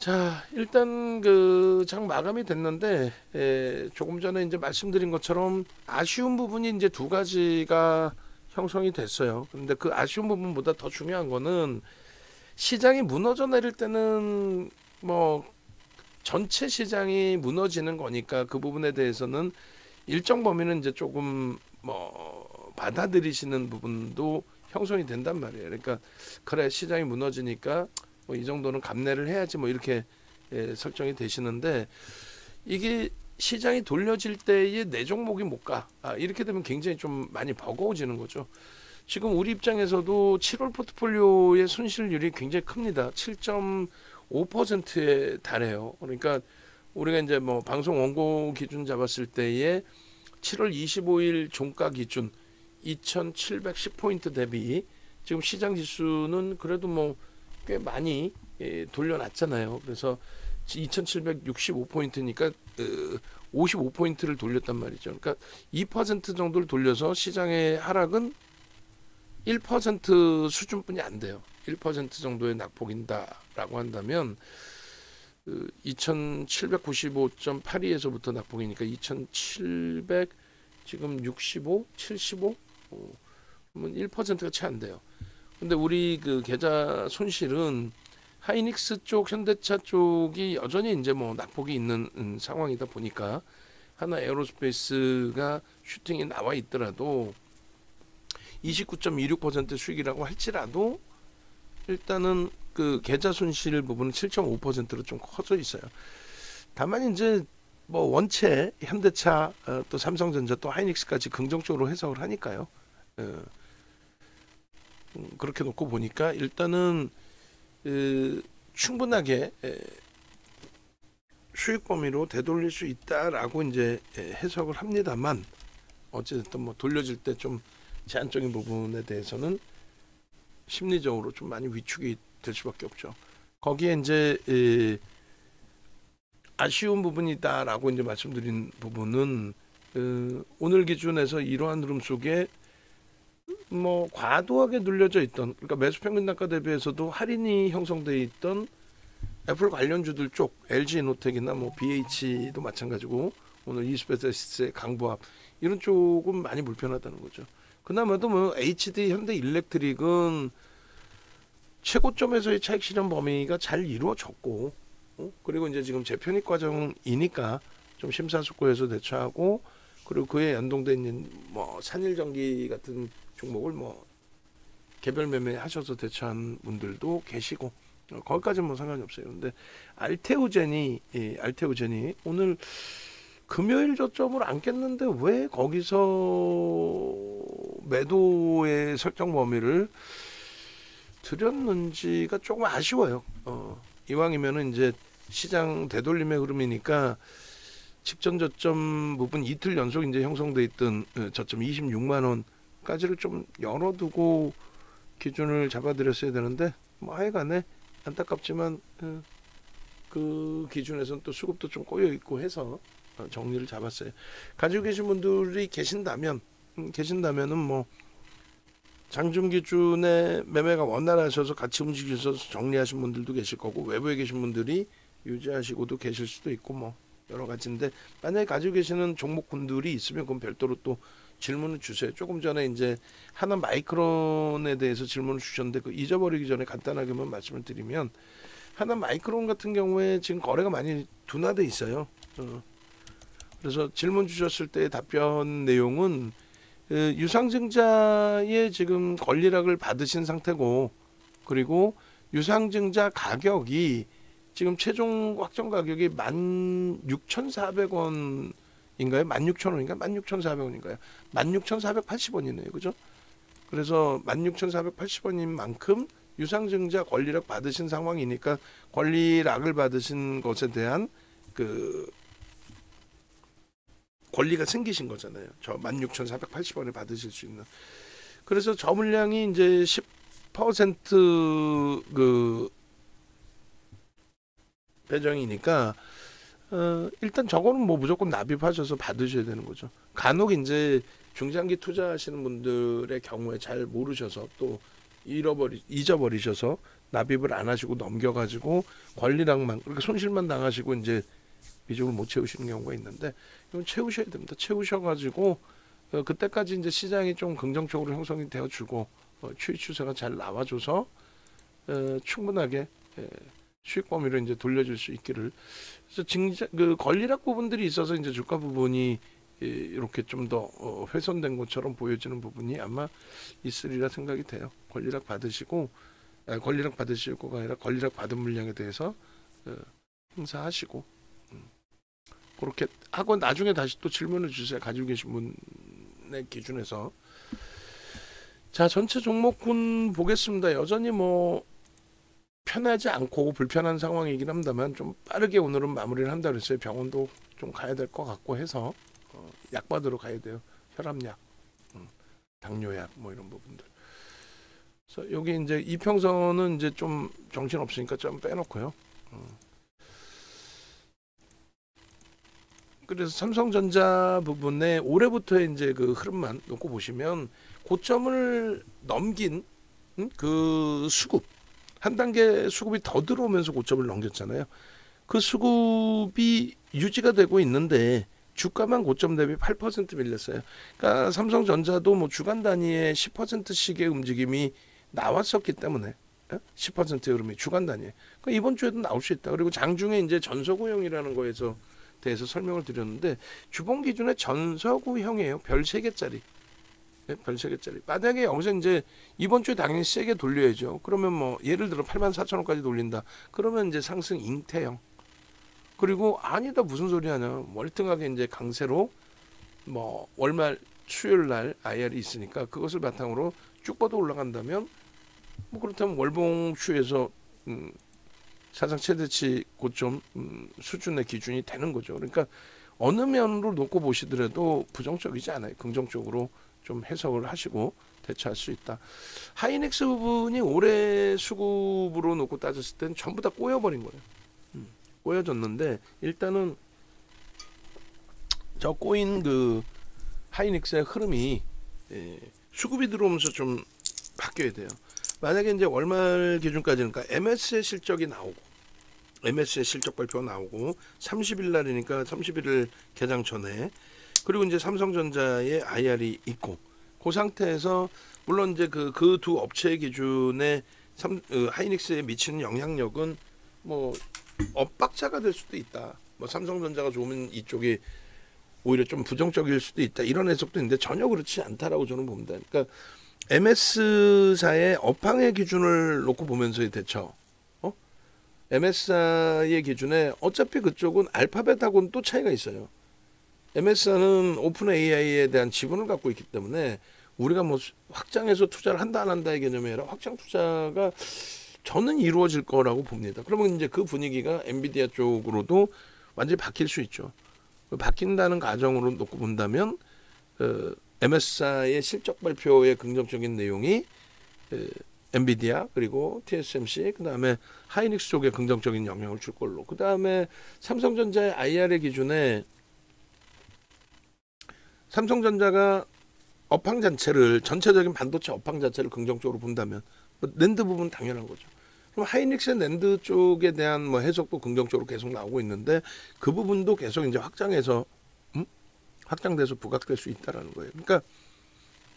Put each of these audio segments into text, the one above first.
자, 일단 그 장 마감이 됐는데 조금 전에 이제 말씀드린 것처럼 아쉬운 부분이 이제 두 가지가 형성이 됐어요. 근데 그 아쉬운 부분보다 더 중요한 거는 시장이 무너져 내릴 때는 뭐 전체 시장이 무너지는 거니까 그 부분에 대해서는 일정 범위는 이제 조금 뭐 받아들이시는 부분도 형성이 된단 말이에요. 그러니까 그래 시장이 무너지니까 뭐 이 정도는 감내를 해야지 뭐 이렇게 설정이 되시는데 이게 시장이 돌려질 때에 내 종목이 못 가. 이렇게 되면 굉장히 좀 많이 버거워지는 거죠. 지금 우리 입장에서도 7월 포트폴리오의 손실률이 굉장히 큽니다. 7.5%에 달해요. 그러니까 우리가 이제 뭐 방송 원고 기준 잡았을 때에 7월 25일 종가 기준 2,710포인트 대비 지금 시장 지수는 그래도 뭐 꽤 많이 돌려놨잖아요. 그래서 2,765포인트니까 55포인트를 돌렸단 말이죠. 그러니까 2% 정도를 돌려서 시장의 하락은 1% 수준뿐이 안 돼요. 1% 정도의 낙폭인다라고 한다면 2,795.82에서부터 낙폭이니까 2,700 지금 65, 75, 1%가 채 안 돼요. 근데 우리 그 계좌 손실은 하이닉스 쪽, 현대차 쪽이 여전히 이제 뭐 낙폭이 있는 상황이다 보니까 하나 에어로스페이스가 슈팅이 나와 있더라도 29.26% 수익이라고 할지라도 일단은 그 계좌 손실 부분은 7.5%로 좀 커져 있어요. 다만 이제 뭐 원체 현대차 또 삼성전자 또 하이닉스까지 긍정적으로 해석을 하니까요. 그렇게 놓고 보니까 일단은 충분하게 수익 범위로 되돌릴 수 있다라고 이제 해석을 합니다만 어쨌든 뭐 돌려질 때 좀 제한적인 부분에 대해서는 심리적으로 좀 많이 위축이 될 수밖에 없죠. 거기에 이제 아쉬운 부분이다라고 이제 말씀드린 부분은 오늘 기준에서 이러한 흐름 속에 뭐 과도하게 눌려져 있던 그러니까 매수 평균 단가 대비해서도 할인이 형성돼 있던 애플 관련주들 쪽 LG노텍이나 뭐 BH도 마찬가지고 오늘 이스페시스의 강보합 이런 쪽은 많이 불편하다는 거죠. 그나마도 뭐 HD 현대일렉트릭은 최고점에서의 차익 실현 범위가 잘 이루어졌고 그리고 이제 지금 재편입 과정이니까 좀 심사숙고해서 대처하고 그리고 그에 연동돼 있는 뭐 산일전기 같은 종목을 뭐 개별 매매하셔서 대처한 분들도 계시고 거기까지는 뭐 상관이 없어요. 근데 알테오젠이 오늘 금요일 저점을 안 깼는데 왜 거기서 매도의 설정 범위를 들였는지가 조금 아쉬워요. 이왕이면은 이제 시장 되돌림의 흐름이니까 직전 저점 부분 이틀 연속 이제 형성돼 있던 저점 26만 원까지를 좀 열어두고 기준을 잡아드렸어야 되는데 뭐 하여간에 안타깝지만 그 기준에서는 또 수급도 좀 꼬여 있고 해서 정리를 잡았어요. 가지고 계신 분들이 계신다면은 뭐 장중 기준에 매매가 원활하셔서 같이 움직이셔서 정리하신 분들도 계실 거고 외부에 계신 분들이 유지하시고도 계실 수도 있고 뭐 여러 가지인데 만약에 가지고 계시는 종목군들이 있으면 그럼 별도로 또 질문을 주세요. 조금 전에 이제 하나 마이크론에 대해서 질문을 주셨는데 그 잊어버리기 전에 간단하게만 말씀을 드리면 하나 마이크론 같은 경우에 지금 거래가 많이 둔화돼 있어요. 그래서 질문 주셨을 때 답변 내용은 유상증자의 지금 권리락을 받으신 상태고 그리고 유상증자 가격이 지금 최종 확정 가격이 16,400원인가요? 16,000원인가? 16,400원인가요? 16,480원이네요. 그죠? 그래서 16,480원인 만큼 유상증자 권리락 받으신 상황이니까 권리락을 받으신 것에 대한 그 권리가 생기신 거잖아요. 저 16,480원을 받으실 수 있는. 그래서 저 물량이 이제 10%그 배정이니까 일단 저거는 뭐 무조건 납입하셔서 받으셔야 되는 거죠. 간혹 이제 중장기 투자하시는 분들의 경우에 잘 모르셔서 또 잊어버리셔서 납입을 안 하시고 넘겨가지고 권리락만 그렇게 손실만 당하시고 이제 비중을 못 채우시는 경우가 있는데 이건 채우셔야 됩니다. 채우셔가지고 그때까지 이제 시장이 좀 긍정적으로 형성이 되어주고 추이 추세가 잘 나와줘서 충분하게 수익 범위로 이제 돌려줄 수 있기를. 그래서 그 권리락 부분들이 있어서 이제 주가 부분이 이렇게 좀 더 훼손된 것처럼 보여지는 부분이 아마 있으리라 생각이 돼요. 권리락 받으시고 권리락 받으실 거가 아니라 권리락 받은 물량에 대해서 행사하시고 그렇게 하고 나중에 다시 또 질문을 주세요. 가지고 계신 분의 기준에서. 자, 전체 종목군 보겠습니다. 여전히 뭐 편하지 않고 불편한 상황이긴 합니다만 좀 빠르게 오늘은 마무리를 한다 그랬어요. 병원도 좀 가야 될 것 같고 해서 약 받으러 가야 돼요. 혈압약, 당뇨약 뭐 이런 부분들. 그래서 여기 이제 이평선은 이제 좀 정신 없으니까 좀 빼놓고요. 그래서 삼성전자 부분에 올해부터의 이제 그 흐름만 놓고 보시면 고점을 넘긴 그 수급 한 단계 수급이 더 들어오면서 고점을 넘겼잖아요. 그 수급이 유지가 되고 있는데 주가만 고점 대비 8% 밀렸어요. 그러니까 삼성전자도 뭐 주간 단위에 10%씩의 움직임이 나왔었기 때문에 10%의 흐름이 주간 단위에. 그러니까 이번 주에도 나올 수 있다. 그리고 장중에 이제 전서구형이라는 거에서 대해서 설명을 드렸는데 주봉 기준의 전서구형이에요. 별 3개짜리. 별 3개짜리. 만약에 여기서 이제 이번 주에 당연히 세게 돌려야죠. 그러면 뭐 예를 들어 84,000원까지 돌린다. 그러면 이제 상승 잉태형. 그리고 아니다 무슨 소리 하냐. 월등하게 이제 강세로 뭐 월말 수요일 날 IR이 있으니까 그것을 바탕으로 쭉 뻗어 올라간다면 뭐 그렇다면 월봉 추에서 사상 최대치 고점 수준의 기준이 되는 거죠. 그러니까 어느 면으로 놓고 보시더라도 부정적이지 않아요. 긍정적으로 좀 해석을 하시고 대처할 수 있다. 하이닉스 부분이 올해 수급으로 놓고 따졌을 때는 전부 다 꼬여버린 거예요. 꼬여졌는데 일단은 저 꼬인 그 하이닉스의 흐름이 수급이 들어오면서 좀 바뀌어야 돼요. 만약에 이제 월말 기준까지는 그러니까 MS의 실적이 나오고 MS의 실적 발표가 나오고 30일 날이니까 31일 개장 전에 그리고 이제 삼성전자의 IR이 있고 그 상태에서 물론 이제 그 두 업체 기준에 하이닉스에 미치는 영향력은 뭐 엇박자가 될 수도 있다. 뭐 삼성전자가 좋으면 이쪽이 오히려 좀 부정적일 수도 있다. 이런 해석도 있는데 전혀 그렇지 않다라고 저는 봅니다. 그러니까 MS사의 업황의 기준을 놓고 보면서의 대처. MS사의 기준에 어차피 그쪽은 알파벳하고는 또 차이가 있어요. MS사는 오픈 AI에 대한 지분을 갖고 있기 때문에 우리가 뭐 확장해서 투자를 한다 안 한다의 개념이 아니라 확장 투자가 저는 이루어질 거라고 봅니다. 그러면 이제 그 분위기가 엔비디아 쪽으로도 완전히 바뀔 수 있죠. 바뀐다는 가정으로 놓고 본다면 MS사의 실적 발표의 긍정적인 내용이 엔비디아 그리고 TSMC 그다음에 하이닉스 쪽에 긍정적인 영향을 줄 걸로. 그다음에 삼성전자의 IR의 기준에 삼성전자가 업황 자체를 전체적인 반도체 업황 자체를 긍정적으로 본다면 낸드 부분 당연한 거죠. 그럼 하이닉스의 낸드 쪽에 대한 뭐 해석도 긍정적으로 계속 나오고 있는데 그 부분도 계속 이제 확장해서 확장돼서 부각될 수 있다라는 거예요. 그러니까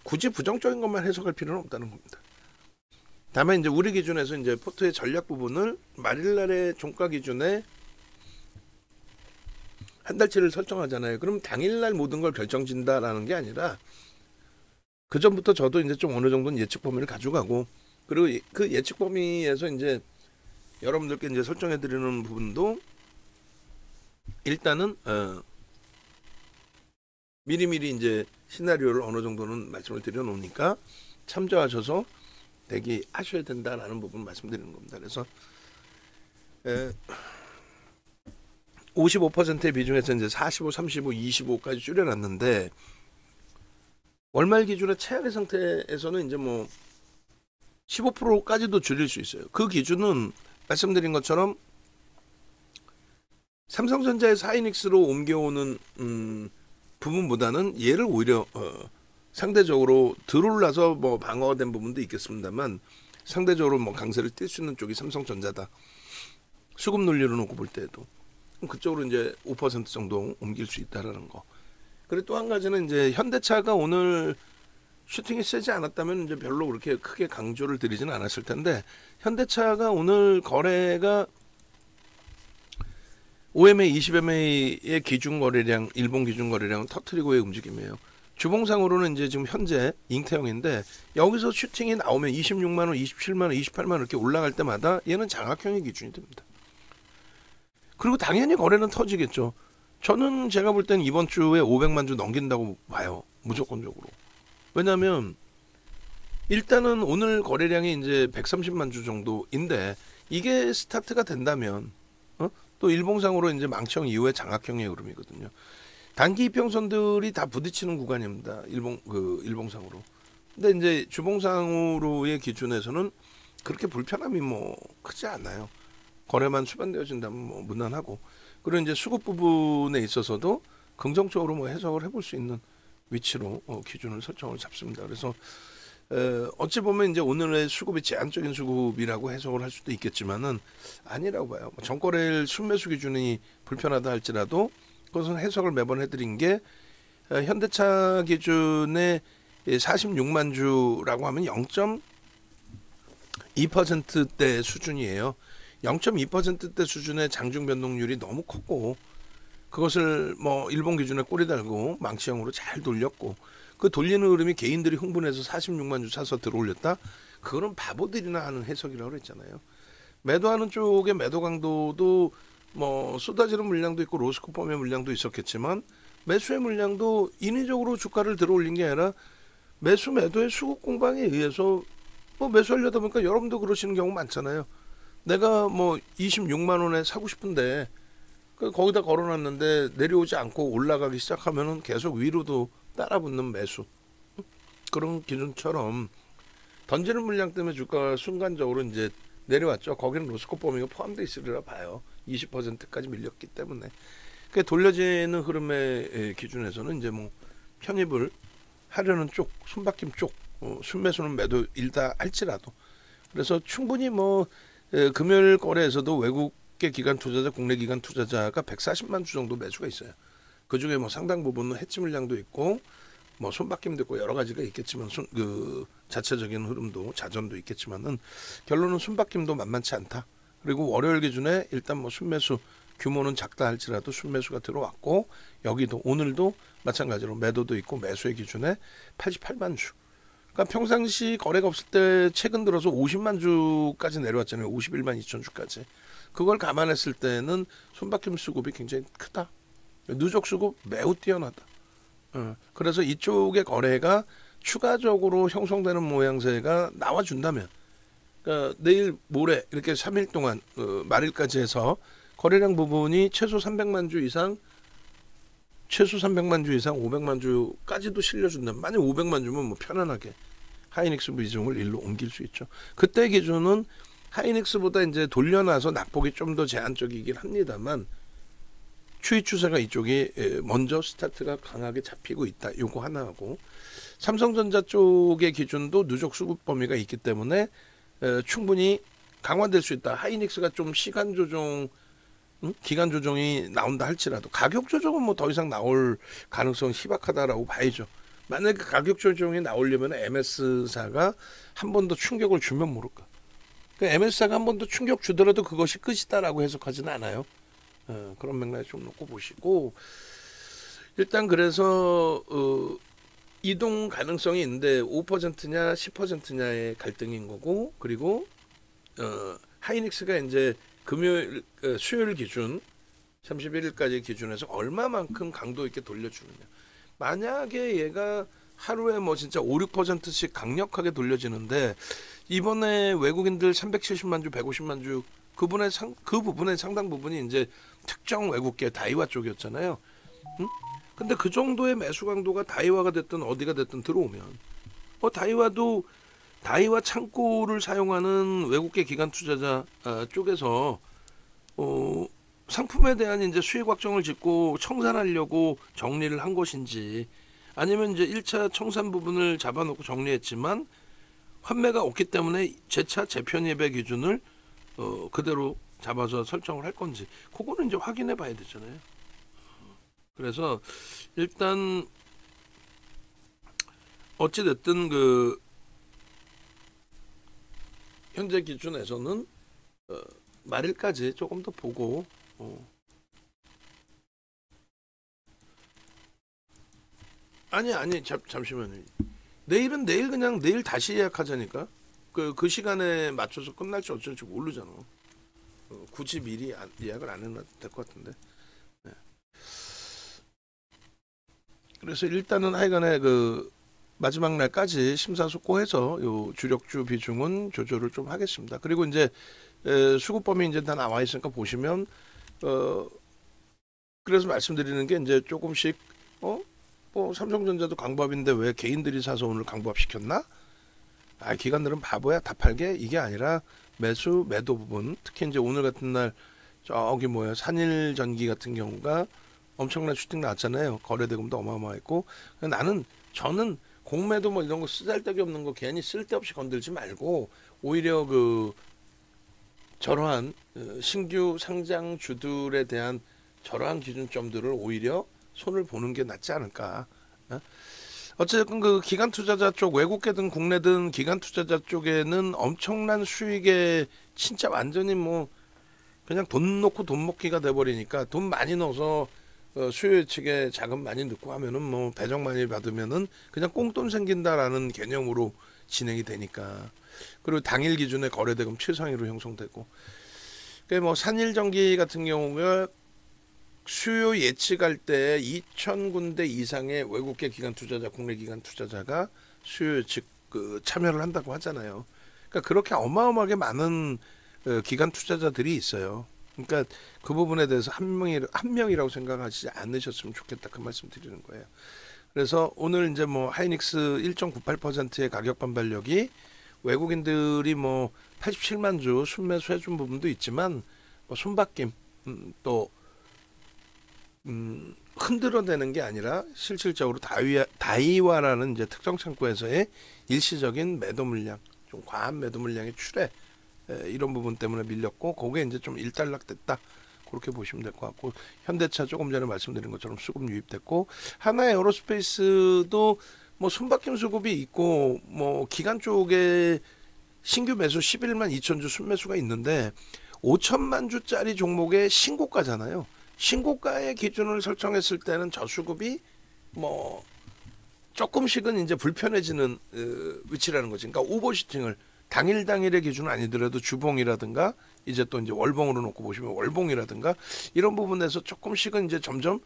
굳이 부정적인 것만 해석할 필요는 없다는 겁니다. 다만 이제 우리 기준에서 이제 포트의 전략 부분을 말일날의 종가 기준에 한 달치를 설정하잖아요. 그럼 당일날 모든 걸 결정진다라는 게 아니라 그 전부터 저도 이제 좀 어느 정도는 예측 범위를 가져가고 그리고 그 예측 범위에서 이제 여러분들께 이제 설정해 드리는 부분도 일단은 미리미리 이제 시나리오를 어느 정도는 말씀을 드려 놓으니까 참조하셔서 대기하셔야 된다라는 부분 말씀드리는 겁니다. 그래서 55%의 비중에서 이제 45, 35, 25까지 줄여놨는데 월말 기준의 최악의 상태에서는 이제 뭐 15%까지도 줄일 수 있어요. 그 기준은 말씀드린 것처럼 삼성전자에서 하이닉스로 옮겨오는 부분보다는 얘를 오히려 상대적으로 덜 올라서 뭐 방어된 부분도 있겠습니다만 상대적으로 뭐 강세를 띨 수 있는 쪽이 삼성전자다. 수급 논리로 놓고 볼 때도 그쪽으로 이제 5% 정도 옮길 수 있다라는 거. 그리고 또 한 가지는 이제 현대차가 오늘 슈팅이 세지 않았다면 이제 별로 그렇게 크게 강조를 드리지는 않았을 텐데, 현대차가 오늘 거래가 OMA 20MA의 기준 거래량, 일본 기준 거래량은 터트리고의 움직임이에요. 주봉상으로는 이제 지금 현재 잉태형인데, 여기서 슈팅이 나오면 26만 원, 27만 원, 28만 원 이렇게 올라갈 때마다 얘는 장악형의 기준이 됩니다. 그리고 당연히 거래는 터지겠죠. 저는 제가 볼 때는 이번 주에 500만 주 넘긴다고 봐요. 무조건적으로. 왜냐하면 일단은 오늘 거래량이 이제 130만 주 정도인데, 이게 스타트가 된다면 또 일봉상으로 이제 망청 이후에 장악형의 흐름이거든요. 단기 이평선들이 다 부딪히는 구간입니다. 일봉상으로. 근데 이제 주봉상으로의 기준에서는 그렇게 불편함이 뭐 크지 않아요. 거래만 수반되어진다면 뭐 무난하고, 그리고 이제 수급 부분에 있어서도 긍정적으로 뭐 해석을 해볼 수 있는 위치로 기준을 설정을 잡습니다. 그래서 어찌 보면 이제 오늘의 수급이 제한적인 수급이라고 해석을 할 수도 있겠지만은 아니라고 봐요. 전거래일 순매수 기준이 불편하다 할지라도 그것은 해석을 매번 해드린 게, 현대차 기준의 46만 주라고 하면 0.2%대 수준이에요. 0.2%대 수준의 장중 변동률이 너무 컸고, 그것을 뭐 일본 기준에 꼬리 달고 망치형으로 잘 돌렸고, 그 돌리는 흐름이 개인들이 흥분해서 46만 주 사서 들어올렸다? 그거는 바보들이나 하는 해석이라고 그랬잖아요. 매도하는 쪽의 매도 강도도 뭐 쏟아지는 물량도 있고 로스코펌의 물량도 있었겠지만, 매수의 물량도 인위적으로 주가를 들어올린 게 아니라 매수 매도의 수급 공방에 의해서 뭐 매수하려다 보니까 여러분도 그러시는 경우 많잖아요. 내가 뭐 26만 원에 사고 싶은데 거기다 걸어놨는데 내려오지 않고 올라가기 시작하면은 계속 위로도 따라붙는 매수, 그런 기준처럼 던지는 물량 때문에 주가가 순간적으로 이제 내려왔죠. 거기는 로스코 범위가 포함되어 있으리라 봐요. 20%까지 밀렸기 때문에. 그 돌려지는 흐름의 기준에서는 이제 뭐 편입을 하려는 쪽, 손바뀜 쪽, 순매수는 매도 일다 할지라도, 그래서 충분히 뭐 금요일 거래에서도 외국계 기관 투자자, 국내 기관 투자자가 140만 주 정도 매수가 있어요. 그 중에 뭐 상당 부분은 해치 물량도 있고 뭐 손바뀜도 있고 여러 가지가 있겠지만, 그 자체적인 흐름도 자전도 있겠지만은 결론은 손바뀜도 만만치 않다. 그리고 월요일 기준에 일단 뭐 순매수 규모는 작다 할지라도 순매수가 들어왔고, 여기도 오늘도 마찬가지로 매도도 있고 매수의 기준에 88만 주. 그러니까 평상시 거래가 없을 때 최근 들어서 50만 주까지 내려왔잖아요. 51만 2천 주까지. 그걸 감안했을 때는 손바뀜 수급이 굉장히 크다. 누적 수급 매우 뛰어나다. 그래서 이쪽의 거래가 추가적으로 형성되는 모양새가 나와준다면, 그러니까 내일 모레 이렇게 3일 동안 말일까지 해서 거래량 부분이 최소 300만 주 이상 500만 주까지도 실려준다면, 만약 500만 주면 뭐 편안하게 하이닉스 비중을 일로 옮길 수 있죠. 그때 기준은 하이닉스보다 이제 돌려놔서 낙폭이 좀 더 제한적이긴 합니다만, 추이 추세가 이쪽이 먼저 스타트가 강하게 잡히고 있다. 요거 하나하고, 삼성전자 쪽의 기준도 누적 수급 범위가 있기 때문에 충분히 강화될 수 있다. 하이닉스가 좀 시간 조정, 기간 조정이 나온다 할지라도 가격 조정은 뭐 더 이상 나올 가능성은 희박하다라고 봐야죠. 만약에 가격 조정이 나오려면 MS사가 한 번 더 충격을 주면 모를까. 그러니까 MS사가 한 번 더 충격 주더라도 그것이 끝이다라고 해석하지는 않아요. 그런 맥락에 좀 놓고 보시고, 일단 그래서 이동 가능성이 있는데 5%냐 10%냐의 갈등인 거고, 그리고 하이닉스가 이제 금요일 수요일 기준 31일까지 기준에서 얼마만큼 강도 있게 돌려주느냐. 만약에 얘가 하루에 뭐 진짜 5, 6%씩 강력하게 돌려지는데, 이번에 외국인들 370만 주, 150만 주 그 부분의 상당 부분이 이제 특정 외국계 다이와 쪽이었잖아요. 근데 그 정도의 매수 강도가 다이와가 됐든 어디가 됐든 들어오면, 다이와 창고를 사용하는 외국계 기관 투자자 쪽에서 상품에 대한 이제 수익 확정을 짓고 청산하려고 정리를 한 것인지, 아니면 이제 1차 청산 부분을 잡아놓고 정리했지만 환매가 없기 때문에 재차 재편입의 기준을 그대로 잡아서 설정을 할 건지 그거는 이제 확인해 봐야 되잖아요. 그래서 일단 어찌 됐든 그 현재 기준에서는 말일까지 조금 더 보고 아니 잠시만요. 내일은 내일 그냥 내일 다시 예약하자니까. 그 시간에 맞춰서 끝날지 어쩔지 모르잖아. 굳이 미리 예약을 안 해놔도 될 것 같은데. 네. 그래서 일단은 하여간에 그 마지막 날까지 심사숙고해서 요 주력주 비중은 조절을 좀 하겠습니다. 그리고 이제 수급범위 이제 다 나와 있으니까 보시면 그래서 말씀드리는 게 이제 조금씩 뭐 삼성전자도 강보합인데 왜 개인들이 사서 오늘 강보합 시켰나? 기관들은 바보야 다 팔게 이게 아니라 매도 부분 특히 이제 오늘 같은 날 저기 산일전기 같은 경우가 엄청난 슈팅 나왔잖아요. 거래대금도 어마어마했고 저는 공매도 뭐 이런 거 쓰잘데기 없는 거 괜히 쓸데없이 건들지 말고 오히려 그 저러한 신규 상장주들에 대한 저러한 기준점들을 오히려 손을 보는 게 낫지 않을까. 어쨌든 그 기관 투자자 쪽 외국계든 국내든 기관 투자자 쪽에는 엄청난 수익에 진짜 완전히 뭐 그냥 돈 놓고 돈 먹기가 돼버리니까 돈 많이 넣어서 수요 예측에 자금 많이 넣고 하면은 뭐 배정 많이 받으면은 그냥 꽁돈 생긴다라는 개념으로 진행이 되니까. 그리고 당일 기준에 거래대금 최상위로 형성되고. 그러니까 뭐 산일전기 같은 경우가 수요 예측할 때 2,000군데 이상의 외국계 기관 투자자, 국내 기관 투자자가 수요 예측 참여를 한다고 하잖아요. 그러니까 그렇게 어마어마하게 많은 기관 투자자들이 있어요. 그러니까 그 부분에 대해서 한 명이라고 생각하지 않으셨으면 좋겠다 그 말씀 드리는 거예요. 그래서 오늘 이제 뭐 하이닉스 1.98%의 가격 반발력이 외국인들이 뭐 87만 주 순매수 해준 부분도 있지만 뭐 손바뀜 또 흔들어내는 게 아니라 실질적으로 다이와라는 이제 특정 창구에서의 일시적인 매도 물량, 좀 과한 매도 물량의 출회 이런 부분 때문에 밀렸고 그게 이제 좀 일단락됐다. 그렇게 보시면 될 것 같고 현대차 조금 전에 말씀드린 것처럼 수급 유입됐고 하나 에어로스페이스도 뭐 손바뀜 수급이 있고 뭐 기관 쪽에 신규 매수 11만 2천 주 순매수가 있는데 5천만 주짜리 종목의 신고가잖아요. 신고가의 기준을 설정했을 때는 저수급이 뭐 조금씩은 이제 불편해지는 위치라는 거지. 그러니까 오버슈팅을 당일의 기준은 아니더라도 주봉이라든가 이제 또 이제 월봉으로 놓고 보시면 월봉이라든가 이런 부분에서 조금씩은 이제 점점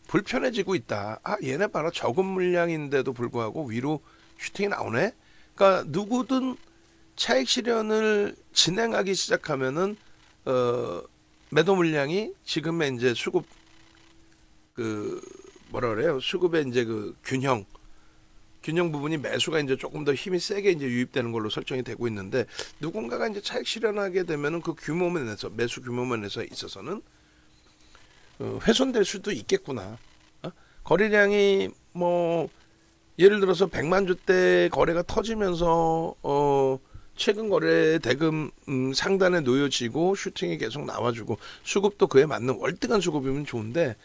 불편해지고 있다. 얘네 봐라 적은 물량인데도 불구하고 위로 슈팅이 나오네. 그러니까 누구든 차익 실현을 진행하기 시작하면은 매도 물량이 지금의 이제 수급 수급의 이제 그 균형 부분이 매수가 이제 조금 더 힘이 세게 이제 유입되는 걸로 설정이 되고 있는데 누군가가 이제 차익 실현하게 되면은 그 규모면에서 매수 규모면에서 있어서는 훼손될 수도 있겠구나. 거래량이 뭐 예를 들어서 100만 주대 거래가 터지면서 최근 거래 대금 상단에 놓여지고 슈팅이 계속 나와주고 수급도 그에 맞는 월등한 수급이면 좋은데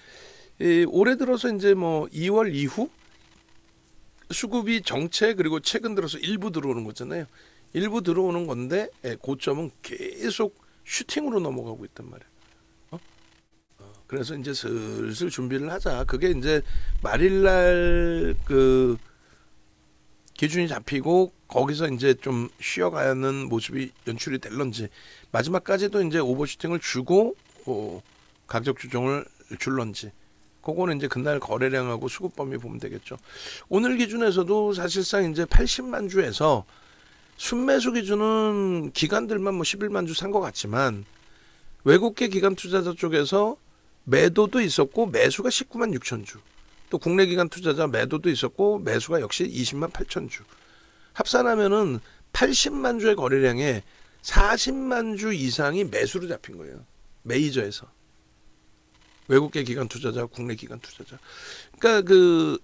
올해 들어서 이제 뭐 2월 이후 수급이 정체 그리고 최근 들어서 일부 들어오는 거잖아요. 일부 들어오는 건데 고점은 계속 슈팅으로 넘어가고 있단 말이에요. 그래서 이제 슬슬 준비를 하자. 그게 이제 말일날 그 기준이 잡히고 거기서 이제 좀 쉬어가는 모습이 연출이 될런지 마지막까지도 이제 오버슈팅을 주고 가격 조정을 줄런지 그거는 이제 그날 거래량하고 수급 범위 보면 되겠죠. 오늘 기준에서도 사실상 이제 80만 주에서 순매수 기준은 기관들만 뭐 11만 주 산 것 같지만 외국계 기관 투자자 쪽에서 매도도 있었고 매수가 19만 6천 주. 또 국내 기관 투자자 매도도 있었고 매수가 역시 20만 8천 주. 합산하면은 80만 주의 거래량에 40만 주 이상이 매수로 잡힌 거예요. 메이저에서. 외국계 기관 투자자, 국내 기관 투자자. 그러니까 그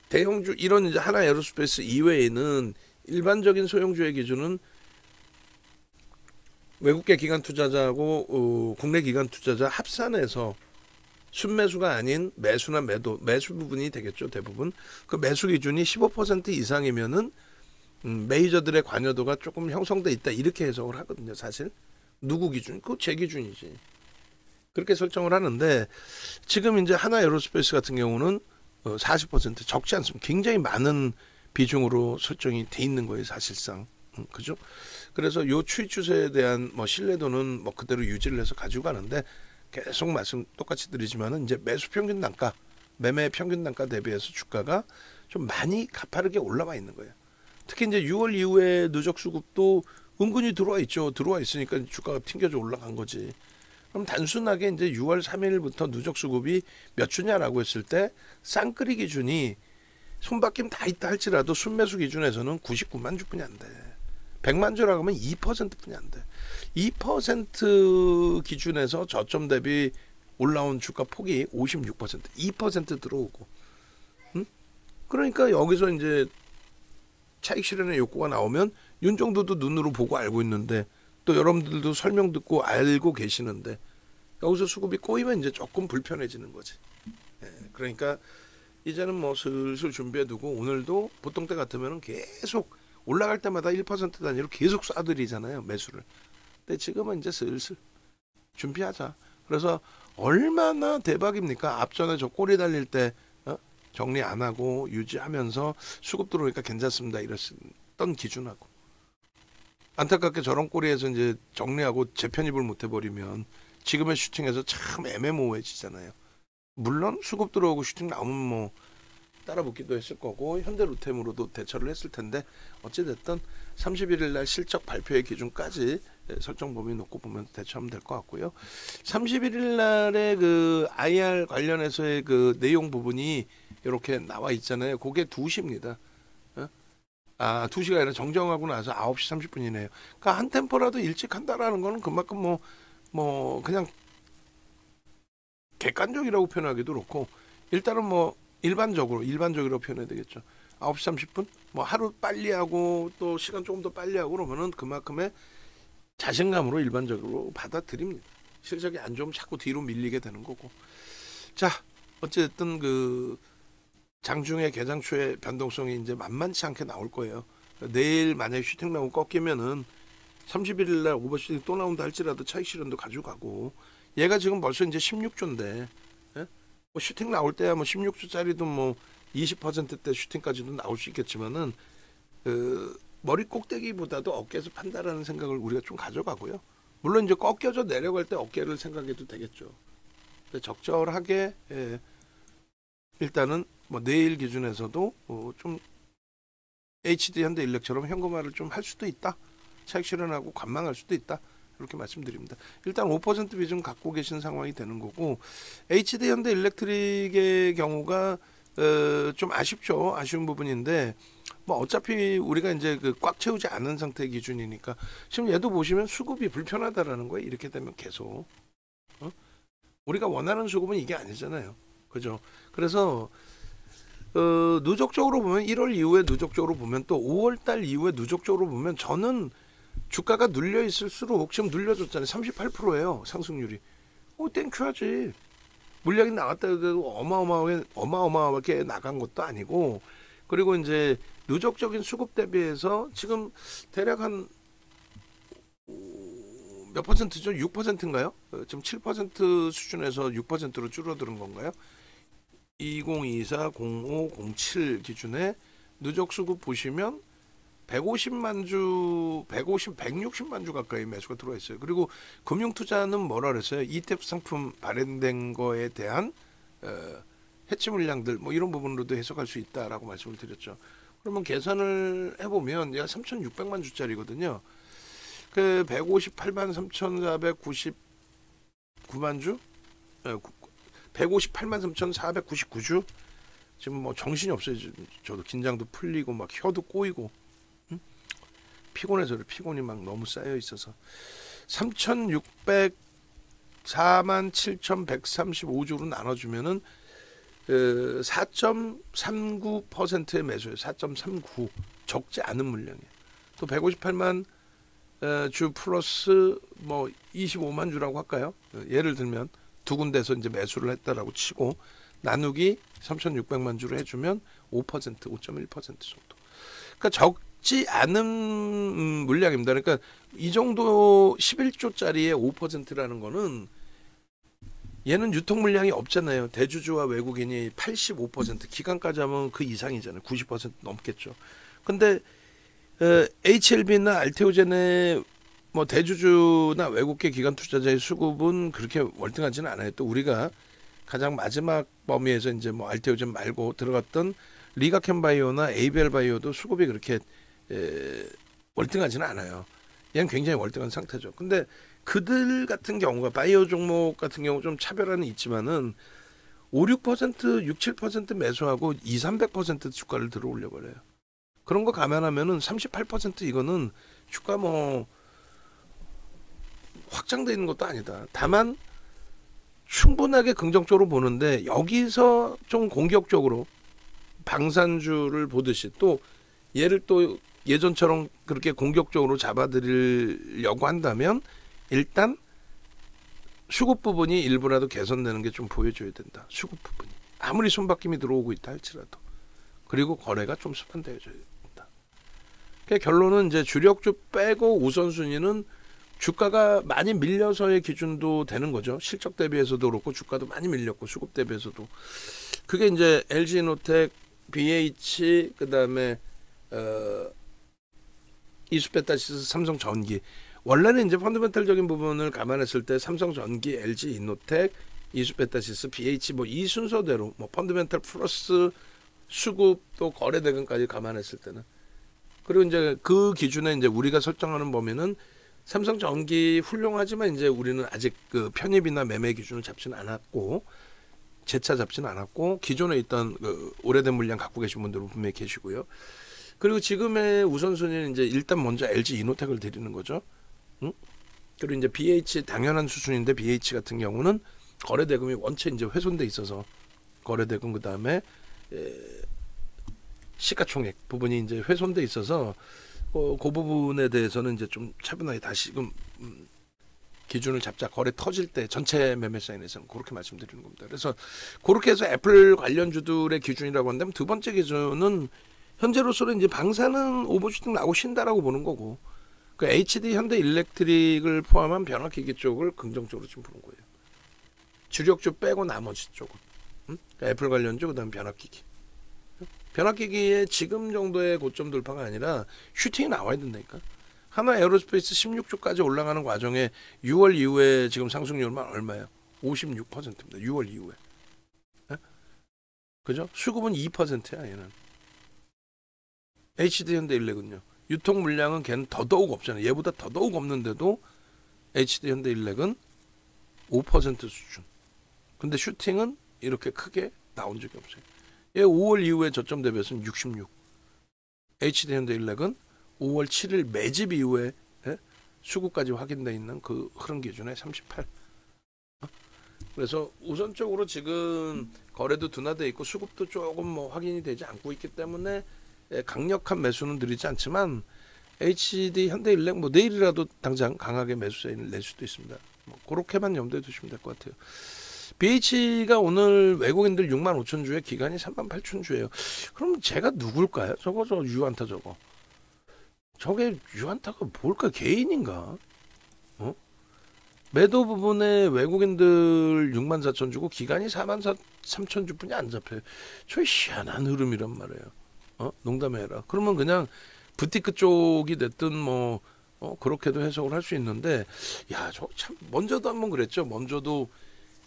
대형주 이런 이제 하나 에어로스페이스 이외에는 일반적인 소형주의 기준은 외국계 기관 투자자하고 국내 기관 투자자 합산해서 순매수가 아닌 매수나 매수 부분이 되겠죠. 대부분 그 매수 기준이 15% 이상이면은 메이저들의 관여도가 조금 형성돼 있다 이렇게 해석을 하거든요. 사실 누구 기준? 그거 제 기준이지. 그렇게 설정을 하는데 지금 이제 하나에어로스페이스 같은 경우는 40% 적지 않습니다. 굉장히 많은 비중으로 설정이 돼 있는 거예요. 사실상 그죠? 그래서 요 추이 추세에 대한 뭐 신뢰도는 뭐 그대로 유지를 해서 가지고 가는데 계속 말씀 똑같이 드리지만은 이제 매수 평균 단가, 매매 평균 단가 대비해서 주가가 좀 많이 가파르게 올라와 있는 거예요. 특히 이제 6월 이후에 누적 수급도 은근히 들어와 있죠. 들어와 있으니까 주가가 튕겨져 올라간 거지. 그럼 단순하게 이제 6월 3일부터 누적 수급이 몇 주냐라고 했을 때 쌍끌이 기준이 손바뀜 다 있다 할지라도 순매수 기준에서는 99만 주뿐이 안 돼. 100만 주라고 하면 2%뿐이 안 돼. 2% 기준에서 저점 대비 올라온 주가 폭이 56%, 2% 들어오고. 그러니까 여기서 이제 차익 실현의 욕구가 나오면 윤정도도 눈으로 보고 알고 있는데 또 여러분들도 설명 듣고 알고 계시는데 여기서 수급이 꼬이면 이제 조금 불편해지는 거지. 그러니까 이제는 뭐 슬슬 준비해두고 오늘도 보통 때 같으면 계속 올라갈 때마다 1% 단위로 계속 쏴드리잖아요. 매수를. 근데 지금은 이제 슬슬 준비하자. 그래서 얼마나 대박입니까? 앞전에 저 꼬리 달릴 때 정리 안 하고 유지하면서 수급 들어오니까 괜찮습니다. 이랬던 기준하고. 안타깝게 저런 꼬리에서 이제 정리하고 재편입을 못 해버리면 지금의 슈팅에서 참 애매모호해지잖아요. 물론 수급 들어오고 슈팅 나오면 뭐 따라붙기도 했을 거고 현대로템으로도 대처를 했을 텐데 어찌됐든 31일 날 실적 발표의 기준까지 설정 범위 놓고 보면 대처하면 될 것 같고요. 31일 날에 그 IR 관련해서의 그 내용 부분이 이렇게 나와 있잖아요. 그게 2시입니다. 2시가 아니라 정정하고 나서 9시 30분이네요. 그러니까 한 템포라도 일찍 한다라는 거는 그만큼 뭐 그냥 객관적이라고 표현하기도 그렇고 일단은 뭐 일반적으로 표현해야 되겠죠. 9시 30분? 뭐 하루 빨리 하고 또 시간 조금 더 빨리 하고 그러면은 그만큼의 자신감으로 일반적으로 받아들입니다. 실적이 안 좋으면 자꾸 뒤로 밀리게 되는 거고. 자, 어쨌든 그 장중에 개장 초에 변동성이 이제 만만치 않게 나올 거예요. 내일 만약에 슈팅 나오고 꺾이면은 31일 날 오버슈팅 또 나온다 할지라도 차익 실현도 가지고 가고 얘가 지금 벌써 이제 16조인데 뭐 슈팅 나올 때야 뭐 16주짜리도 뭐 20%대 슈팅까지도 나올 수 있겠지만은 머리 꼭대기보다도 어깨에서 판다라는 생각을 우리가 좀 가져가고요. 물론 이제 꺾여져 내려갈 때 어깨를 생각해도 되겠죠. 근데 적절하게 일단은 뭐 내일 기준에서도 좀 HD 현대일렉처럼 현금화를 좀 할 수도 있다. 차익 실현하고 관망할 수도 있다. 이렇게 말씀드립니다. 일단 5% 비중 갖고 계신 상황이 되는 거고 HD 현대일렉트릭의 경우가 좀 아쉽죠. 아쉬운 부분인데 뭐 어차피 우리가 이제 그 꽉 채우지 않은 상태의 기준이니까 지금 얘도 보시면 수급이 불편하다라는 거예요. 이렇게 되면 계속 우리가 원하는 수급은 이게 아니잖아요. 그죠? 그래서 누적적으로 보면 1월 이후에 누적적으로 보면 또 5월달 이후에 누적적으로 보면 저는 주가가 눌려 있을수록 지금 눌려졌잖아요. 38%예요. 상승률이. 땡큐하지. 물량이 나갔다 해도 어마어마하게 나간 것도 아니고 그리고 이제 누적적인 수급 대비해서 지금 대략 한 몇 퍼센트죠? 6%인가요? 지금 7% 수준에서 6%로 줄어드는 건가요? 2024, 05, 07 기준에 누적 수급 보시면 150만 주, 160만 주 가까이 매수가 들어와 있어요. 그리고 금융투자는 뭐라 그랬어요? ETF 상품 발행된 거에 대한 해치 물량들 뭐 이런 부분으로도 해석할 수 있다라고 말씀을 드렸죠. 그러면 계산을 해보면 얘가 3,600만 주짜리거든요. 그 158만 3,499만 주? 158만 3,499주? 지금 뭐 정신이 없어요. 저도 긴장도 풀리고 막 혀도 꼬이고 피곤해서 피곤이 막 너무 쌓여 있어서 47,135주로 나눠주면은 4.39%의 매수예요. 4.39 적지 않은 물량이에요. 또 158만 주 플러스 뭐 25만 주라고 할까요? 예를 들면 두 군데서 이제 매수를 했다라고 치고 나누기 3,600만 주로 해주면 5%, 5.1% 정도. 그러니까 적지 않은 물량입니다. 그러니까 이 정도 11조짜리의 5%라는 거는 얘는 유통 물량이 없잖아요. 대주주와 외국인이 85%, 기간까지 하면 그 이상이잖아요. 90% 넘겠죠. 근데 HLB나 알테오젠의 뭐 대주주나 외국계 기관 투자자의 수급은 그렇게 월등하지는 않아요. 또 우리가 가장 마지막 범위에서 이제 뭐 알테오젠 말고 들어갔던 리가켄바이오나 ABL바이오도 수급이 그렇게 월등하지는 않아요. 얘는 굉장히 월등한 상태죠. 근데 그들 같은 경우가 바이오 종목 같은 경우 좀 차별화는 있지만은 5, 6%, 6, 7% 매수하고 2, 300% 주가를 들어 올려 버려요. 그런 거 감안하면은 38% 이거는 주가 뭐 확장되어 있는 것도 아니다. 다만 충분하게 긍정적으로 보는데 여기서 좀 공격적으로 방산주를 보듯이 또 얘를 또 예전처럼 그렇게 공격적으로 잡아들이려고 한다면 일단 수급 부분이 일부라도 개선되는 게 좀 보여줘야 된다. 수급 부분이 아무리 손바뀜이 들어오고 있다 할지라도 그리고 거래가 좀 수반되어져야 된다. 그러니까 결론은 이제 주력주 빼고 우선순위는 주가가 많이 밀려서의 기준도 되는 거죠. 실적 대비해서도 그렇고 주가도 많이 밀렸고 수급 대비해서도 그게 이제 LG이노텍, BH 그다음에 이수페타시스, 삼성전기. 원래는 이제 펀더멘탈적인 부분을 감안했을 때 삼성전기, LG이노텍, 이수페타시스, BH 뭐 이 순서대로 뭐 펀더멘탈 플러스 수급 또 거래 대금까지 감안했을 때는 그리고 이제 그 기준에 이제 우리가 설정하는 범위는 삼성전기 훌륭하지만 이제 우리는 아직 그 편입이나 매매 기준을 잡지는 않았고 재차 잡지는 않았고 기존에 있던 그 오래된 물량 갖고 계신 분들은 분명히 계시고요. 그리고 지금의 우선순위는 이제 일단 먼저 LG 이노텍을 드리는 거죠. 응? 그리고 이제 BH 당연한 수준인데 BH 같은 경우는 거래 대금이 원체 이제 훼손돼 있어서 거래 대금 그다음에 시가총액 부분이 이제 훼손돼 있어서 그 부분에 대해서는 이제 좀 차분하게 다시금 기준을 잡자. 거래 터질 때 전체 매매 사인에서는 그렇게 말씀드리는 겁니다. 그래서 그렇게 해서 애플 관련주들의 기준이라고 한다면 두 번째 기준은 현재로서는 이제 방사능 오버슈팅 나고 쉰다라고 보는 거고 그 HD 현대일렉트릭을 포함한 변압기기 쪽을 긍정적으로 좀 보는 거예요. 주력주 빼고 나머지 쪽은 그러니까 애플 관련주 그다음 변압기기. 변압기기의 지금 정도의 고점 돌파가 아니라 슈팅이 나와야 된다니까. 하나 에어로스페이스 16주까지 올라가는 과정에 6월 이후에 지금 상승률만 얼마예요? 56%입니다. 6월 이후에. 네? 그죠? 수급은 2%야 얘는. HD 현대일렉은요. 유통 물량은 걔는 더더욱 없잖아요. 얘보다 더더욱 없는데도 HD 현대일렉은 5% 수준. 근데 슈팅은 이렇게 크게 나온 적이 없어요. 얘 5월 이후에 저점 대비해서는 66. HD 현대일렉은 5월 7일 매집 이후에 수급까지 확인돼 있는 그 흐름 기준에 38. 그래서 우선적으로 지금 거래도 둔화돼 있고 수급도 조금 뭐 확인이 되지 않고 있기 때문에 강력한 매수는 드리지 않지만 HD 현대일렉 뭐 내일이라도 당장 강하게 매수 사인을 낼 수도 있습니다. 뭐 그렇게만 염두에 두시면 될 것 같아요. BH가 오늘 외국인들 6만 5천 주에 기간이 3만 8천 주예요. 그럼 제가 누굴까요? 저거 저 유한타 저거. 저게 유한타가 뭘까? 개인인가? 매도 부분에 외국인들 6만 4천 주고 기간이 4만 3천 주뿐이 안 잡혀요. 저 희한한 흐름이란 말이에요. 농담해라. 그러면 그냥 부티크 쪽이 됐든 뭐 그렇게도 해석을 할 수 있는데 야, 저 참 먼저도 한번 그랬죠. 먼저도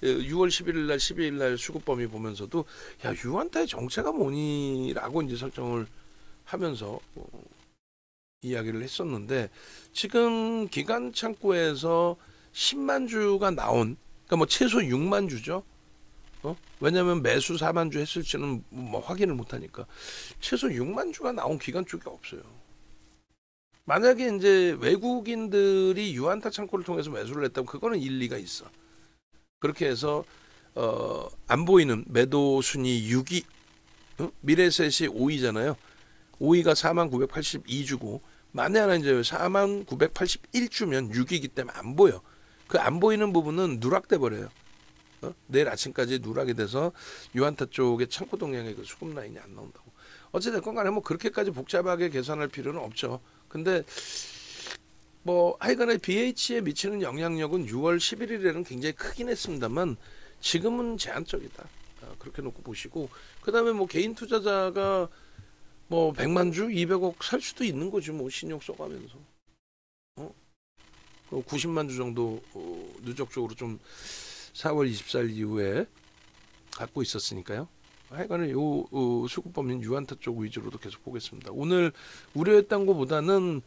6월 11일 날 12일 날 수급 범위 보면서도 야, 유한타의 정체가 뭐니라고 이제 설정을 하면서 이야기를 했었는데 지금 기간 창구에서 10만 주가 나온 그러니까 뭐 최소 6만 주죠. 왜냐하면 매수 4만 주 했을지는 뭐 확인을 못하니까 최소 6만 주가 나온 기간 쪽이 없어요. 만약에 이제 외국인들이 유한타 창구를 통해서 매수를 했다면 그거는 일리가 있어. 그렇게 해서 안 보이는 매도 순위 6위, 미래셋이 5위잖아요. 5위가 49,982주고 만에 하나 이제 49,981주면 6위이기 때문에 안 보여. 그 안 보이는 부분은 누락돼 버려요. 내일 아침까지 누락이 돼서 유안타 쪽에 창고 동향의 그 수급 라인이 안 나온다고. 어찌됐건 간에 뭐 그렇게까지 복잡하게 계산할 필요는 없죠. 근데 뭐 하여간에 BH에 미치는 영향력은 6월 11일에는 굉장히 크긴 했습니다만 지금은 제한적이다. 그렇게 놓고 보시고 그 다음에 뭐 개인 투자자가 뭐 100만 주, 200억 살 수도 있는 거죠. 뭐 신용 써가면서 90만 주 정도 누적적으로 좀 4월 24일 이후에 갖고 있었으니까요. 하여간에 요 수급법인 유안타 쪽 위주로도 계속 보겠습니다. 오늘 우려했던 것보다는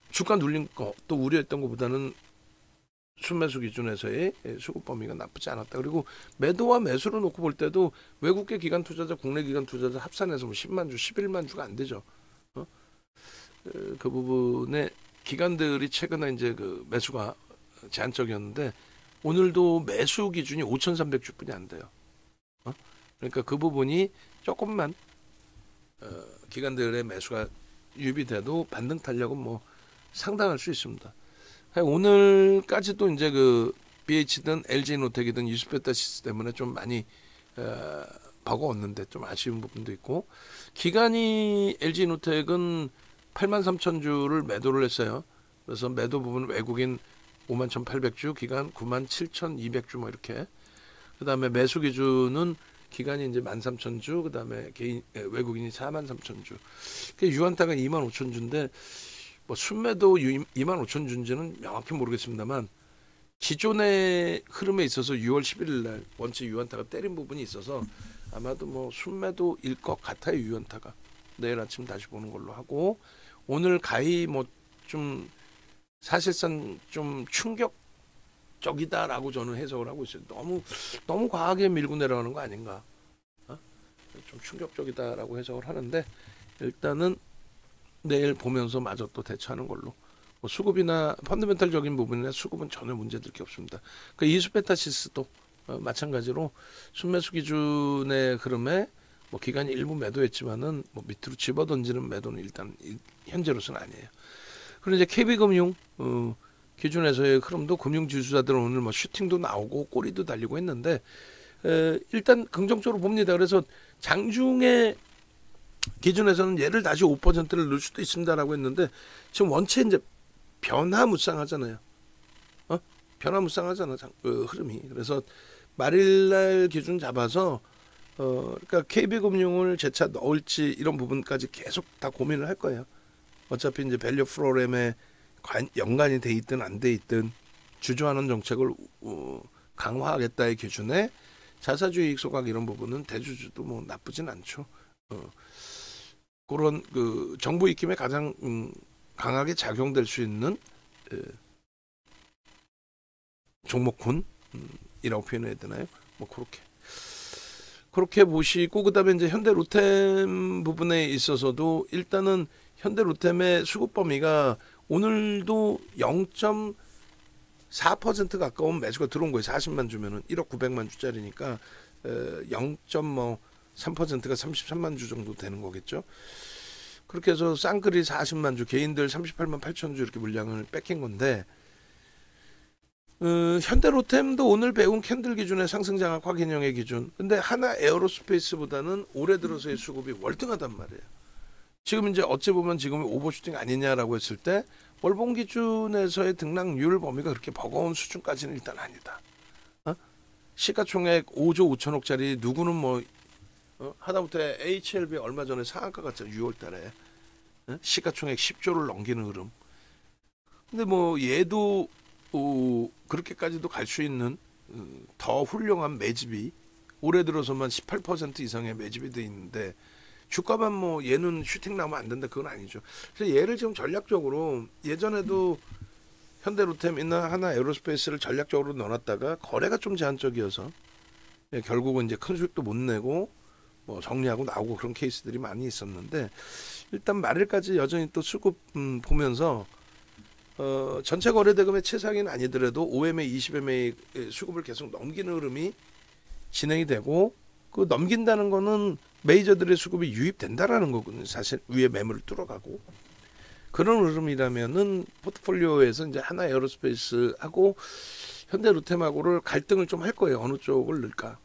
주가 눌린 거 또 우려했던 것보다는 순매수 기준에서의 수급 범위가 나쁘지 않았다. 그리고 매도와 매수로 놓고 볼 때도 외국계 기관 투자자, 국내 기관 투자자 합산해서 뭐 10만 주, 11만 주가 안 되죠. 그 부분에 기관들이 최근에 이제 그 매수가 제한적이었는데 오늘도 매수 기준이 5,300주뿐이 안 돼요. 그러니까 그 부분이 조금만 기관들의 매수가 유비돼도 반등 탄력은 뭐 상당할 수 있습니다. 오늘까지도 이제 그 BH든 LG노텍이든 유스페타시스 때문에 좀 많이 버거웠는데 좀 아쉬운 부분도 있고 기간이 LG노텍은 83,000주를 매도를 했어요. 그래서 매도 부분 외국인 51,800주, 기간 97,200주 뭐 이렇게. 그다음에 매수 기준은 기간이 이제 13,000주, 그다음에 개인 외국인이 43,000주. 유안타가 25,000주인데 뭐 순매도 25,000주인지는 명확히 모르겠습니다만 기존의 흐름에 있어서 6월 11일 날 원체 유안타가 때린 부분이 있어서 아마도 뭐 순매도일 것 같아요. 유안타가 내일 아침 다시 보는 걸로 하고 오늘 가히 뭐 좀 사실상 좀 충격적이다라고 저는 해석을 하고 있어요. 너무 과하게 밀고 내려가는 거 아닌가? 좀 충격적이다라고 해석을 하는데 일단은 내일 보면서 마저 또 대처하는 걸로. 뭐 수급이나 펀더멘탈적인 부분이나 수급은 전혀 문제될 게 없습니다. 그 이수페타시스도 마찬가지로 순매수 기준의 흐름에 뭐 기간이 일부 매도했지만은 뭐 밑으로 집어던지는 매도는 일단 현재로서는 아니에요. 그리고 이제 KB금융 기준에서의 흐름도 금융지주자들은 오늘 뭐 슈팅도 나오고 꼬리도 달리고 했는데 일단 긍정적으로 봅니다. 그래서 장중에 기준에서는 얘를 다시 5%를 넣을 수도 있습니다라고 했는데 지금 원체 이제 변화무쌍하잖아요. 변화무쌍하잖아 흐름이. 그래서 말일날 기준 잡아서 그러니까 KB금융을 재차 넣을지 이런 부분까지 계속 다 고민을 할 거예요. 어차피 이제 밸류 프로그램에 연관이 돼 있든 안 돼 있든 주주환원 정책을 강화하겠다의 기준에 자사주의 이익 소각 이런 부분은 대주주도 뭐 나쁘진 않죠. 그런 그 정부 입김에 가장 강하게 작용될 수 있는 종목군이라고 표현해야 되나요? 뭐 그렇게 보시고 그다음에 이제 현대로템 부분에 있어서도 일단은 현대로템의 수급 범위가 오늘도 0.4% 가까운 매수가 들어온 거예요. 40만 주면은 1억 900만 주짜리니까 0.3%가 33만 주 정도 되는 거겠죠. 그렇게 해서 쌍끌이 40만 주, 개인들 38만 8천 주 이렇게 물량을 뺏긴 건데 현대로템도 오늘 배운 캔들 기준의 상승장악 확인형의 기준. 근데 하나 에어로스페이스보다는 올해 들어서의 수급이 월등하단 말이에요. 지금 이제 어찌 보면 지금이 오버슈팅 아니냐라고 했을 때 월봉 기준에서의 등락률 범위가 그렇게 버거운 수준까지는 일단 아니다. 시가총액 5조 5천억짜리 누구는 뭐 하다못해 HLB 얼마 전에 상한가 갔잖아요. 6월 달에 시가총액 10조를 넘기는 흐름. 근데 뭐 얘도 그렇게까지도 갈 수 있는 더 훌륭한 매집이 올해 들어서만 18% 이상의 매집이 돼 있는데 주가만 뭐 얘는 슈팅 나면 안 된다 그건 아니죠. 그래서 얘를 지금 전략적으로 예전에도 현대로템이나 하나 에어로스페이스를 전략적으로 넣어놨다가 거래가 좀 제한적이어서 결국은 이제 큰 수익도 못 내고 뭐 정리하고 나오고 그런 케이스들이 많이 있었는데 일단 말일까지 여전히 또 수급 보면서 전체 거래 대금의 최상위는 아니더라도 5MA, 20MA 수급을 계속 넘기는 흐름이 진행이 되고 그 넘긴다는 거는 메이저들의 수급이 유입된다라는 거거든요. 사실 위에 매물을 뚫어가고 그런 흐름이라면은 포트폴리오에서 이제 하나 에어로스페이스하고 현대 로템하고를 갈등을 좀 할 거예요. 어느 쪽을 넣을까?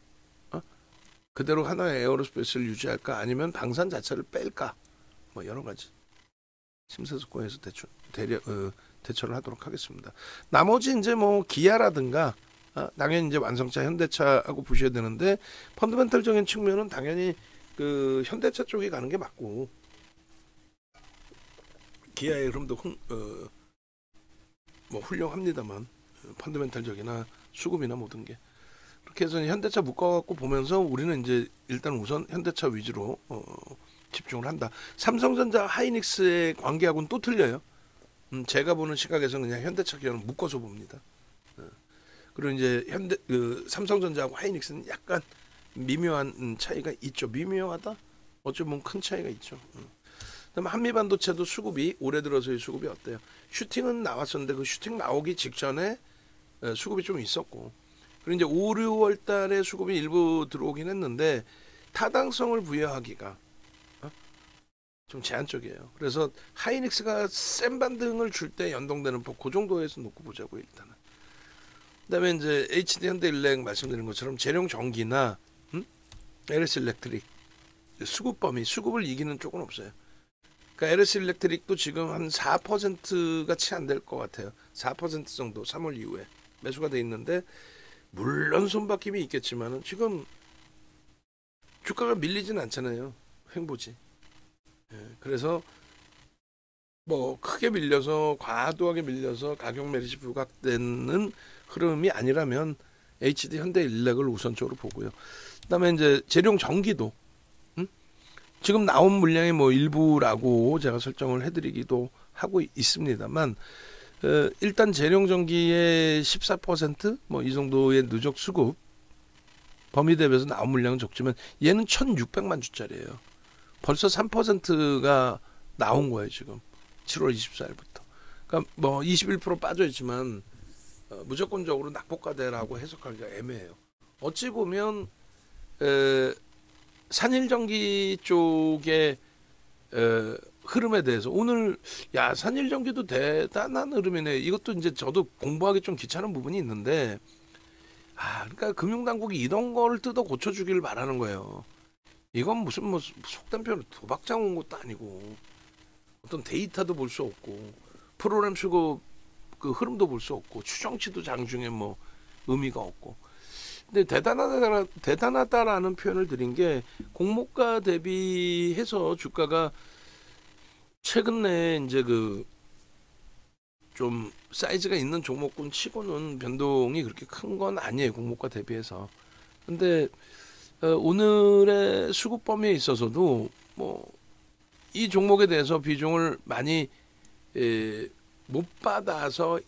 그대로 하나 에어로스페이스를 유지할까? 아니면 방산 자체를 뺄까? 뭐 여러 가지 심사숙고해서 대처를 하도록 하겠습니다. 나머지 이제 뭐 기아라든가 당연히 이제 완성차 현대차하고 보셔야 되는데 펀더멘털적인 측면은 당연히 그 현대차 쪽이 가는 게 맞고 기아의 흐름도 뭐 훌륭합니다만 펀더멘털적이나 수급이나 모든 게 그렇게 해서 현대차 묶어갖고 보면서 우리는 이제 일단 우선 현대차 위주로 집중을 한다. 삼성전자 하이닉스의 관계하고는 또 틀려요. 제가 보는 시각에서는 그냥 현대차 기업은 묶어서 봅니다. 그리고 이제 삼성전자하고 하이닉스는 약간 미묘한 차이가 있죠. 미묘하다? 어쩌면 큰 차이가 있죠. 그다음에 한미반도체도 수급이 올해 들어서의 수급이 어때요? 슈팅은 나왔었는데 그 슈팅 나오기 직전에 수급이 좀 있었고 그리고 이제 5, 6월 달에 수급이 일부 들어오긴 했는데 타당성을 부여하기가 좀 제한적이에요. 그래서 하이닉스가 센 반등을 줄 때 연동되는 그 정도에서 놓고 보자고 일단은. 그다음에 이제 HD 현대일렉 말씀드린 것처럼 재룡 전기나 LS 일렉트릭 수급 범위 수급을 이기는 쪽은 없어요. 그러니까 LS 일렉트릭도 지금 한 4%가 채 안 될 것 같아요. 4% 정도 3월 이후에 매수가 돼 있는데 물론 손바뀜이 있겠지만은 지금 주가가 밀리진 않잖아요. 횡보지. 그래서 뭐 크게 밀려서 과도하게 밀려서 가격 매릿이 부각되는 흐름이 아니라면 HD 현대일렉을 우선적으로 보고요. 그다음에 이제 재룡 전기도 지금 나온 물량의 뭐 일부라고 제가 설정을 해드리기도 하고 있습니다만 일단 재룡 전기의 14%뭐 이 정도의 누적 수급 범위 대비해서 나온 물량은 적지만 얘는 1,600만 주짜리예요. 벌써 3%가 나온 거예요 지금 7월 24일부터. 그러니까 뭐 21% 빠져있지만 무조건적으로 낙폭과대라고 해석하기가 애매해요. 어찌 보면 산일전기 쪽의 흐름에 대해서 오늘 산일전기도 대단한 흐름이네. 이것도 이제 저도 공부하기 좀 귀찮은 부분이 있는데 그러니까 금융당국이 이런 거를 뜯어 고쳐주기를 바라는 거예요. 이건 무슨 뭐 속된 표현으로 도박장 온 것도 아니고 어떤 데이터도 볼 수 없고 프로그램 수급 그 흐름도 볼 수 없고 추정치도 장중에 뭐 의미가 없고 근데 대단하다라는 표현을 드린 게 공모가 대비해서 주가가 최근 내에 이제 그 좀 사이즈가 있는 종목군 치고는 변동이 그렇게 큰 건 아니에요. 공모가 대비해서. 근데 오늘의 수급 범위에 있어서도 뭐 이 종목에 대해서 비중을 많이 못 받아서인지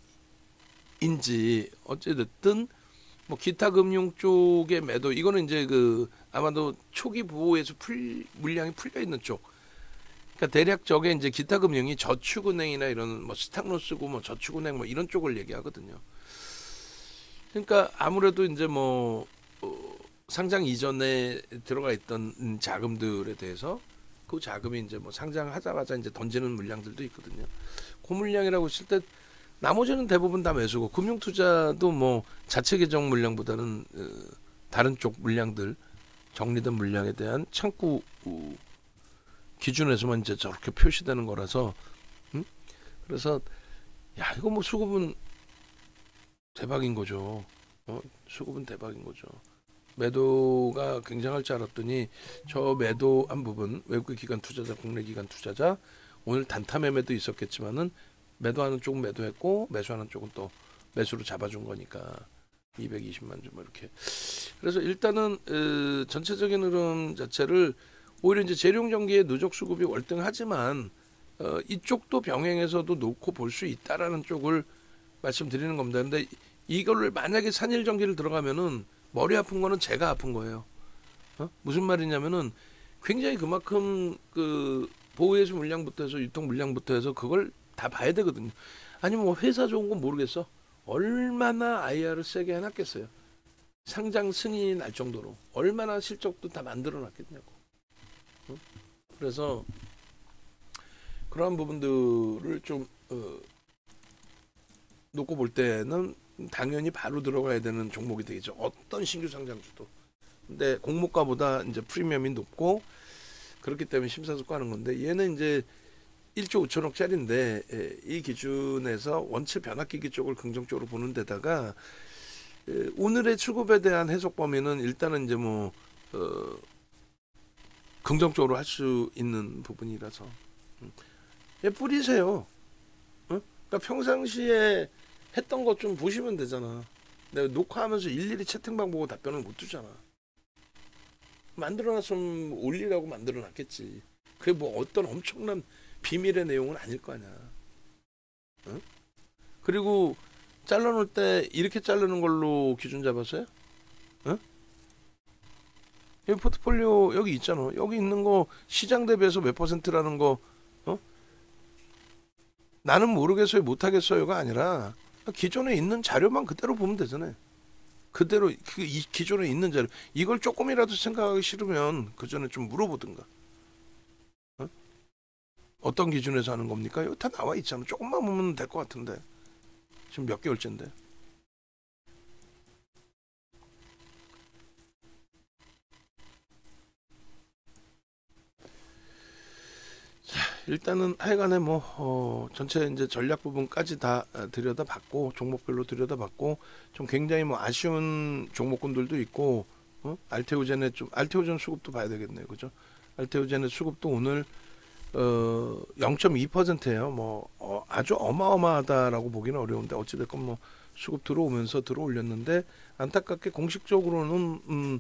어찌됐든 뭐 기타 금융 쪽의 매도 이거는 이제 그 아마도 초기 보호에서 물량이 풀려 있는 쪽. 그러니까 대략 저게 이제 기타 금융이 저축은행이나 이런 뭐 스탁로스고 뭐 저축은행 뭐 이런 쪽을 얘기하거든요. 그러니까 아무래도 이제 뭐 상장 이전에 들어가 있던 자금들에 대해서 그 자금이 이제 뭐 상장하자마자 이제 던지는 물량들도 있거든요. 그 물량이라고 했을 때 나머지는 대부분 다 매수고 금융투자도 뭐 자체 계정 물량보다는 다른 쪽 물량들 정리된 물량에 대한 창구 기준에서만 이제 저렇게 표시되는 거라서 그래서 이거 뭐 수급은 대박인 거죠. 수급은 대박인 거죠. 매도가 굉장할 줄 알았더니 저 매도한 부분 외국계 기관 투자자 국내 기관 투자자 오늘 단타 매매도 있었겠지만은 매도하는 쪽은 매도했고 매수하는 쪽은 또 매수로 잡아준 거니까 220만 주 뭐 이렇게. 그래서 일단은 전체적인 흐름 자체를 오히려 이제 재룡전기의 누적 수급이 월등하지만 이쪽도 병행해서도 놓고 볼 수 있다라는 쪽을 말씀드리는 겁니다. 근데 이거를 만약에 산일전기를 들어가면은 머리 아픈 거는 제가 아픈 거예요. 무슨 말이냐면은 굉장히 그만큼 그 보호예수 물량부터 해서 유통 물량부터 해서 그걸 다 봐야 되거든요. 아니면 뭐 회사 좋은 건 모르겠어. 얼마나 IR을 세게 해놨겠어요. 상장 승인이 날 정도로 얼마나 실적도 다 만들어 놨겠냐고. 그래서 그러한 부분들을 좀 놓고 볼 때는 당연히 바로 들어가야 되는 종목이 되겠죠. 어떤 신규 상장주도. 근데 공모가보다 이제 프리미엄이 높고 그렇기 때문에 심사숙고하는 건데, 얘는 이제 1조 5천억짜리인데 이 기준에서 원체 변압기기 쪽을 긍정적으로 보는 데다가 오늘의 출급에 대한 해석 범위는 일단은 이제 뭐 긍정적으로 할 수 있는 부분이라서 얘 뿌리세요. 그러니까 평상시에 했던 것 좀 보시면 되잖아. 내가 녹화하면서 일일이 채팅방 보고 답변을 못 주잖아. 만들어놨으면 올리라고 만들어놨겠지. 그게 뭐 어떤 엄청난 비밀의 내용은 아닐 거 아니야. 응? 그리고 잘라놓을 때 이렇게 자르는 걸로 기준 잡았어요? 응? 여기 포트폴리오 여기 있잖아. 여기 있는 거 시장 대비해서 몇 %라는 거, 나는 모르겠어요, 못하겠어요가 아니라 기존에 있는 자료만 그대로 보면 되잖아요. 그대로 기존에 있는 자료, 이걸 조금이라도 생각하기 싫으면 그 전에 좀 물어보든가. 어떤 기준에서 하는 겁니까? 여기 다 나와 있잖아. 조금만 보면 될 것 같은데 지금 몇 개월째인데. 일단은 하여간에 뭐 전체 이제 전략 부분까지 다 들여다봤고, 종목별로 들여다봤고, 좀 굉장히 뭐 아쉬운 종목군들도 있고, 알테오젠의 좀 알테오젠 수급도 봐야 되겠네요, 그죠? 알테오젠의 수급도 오늘 0.2%예요. 뭐 아주 어마어마하다라고 보기는 어려운데 어찌됐건 뭐 수급 들어오면서 들어올렸는데, 안타깝게 공식적으로는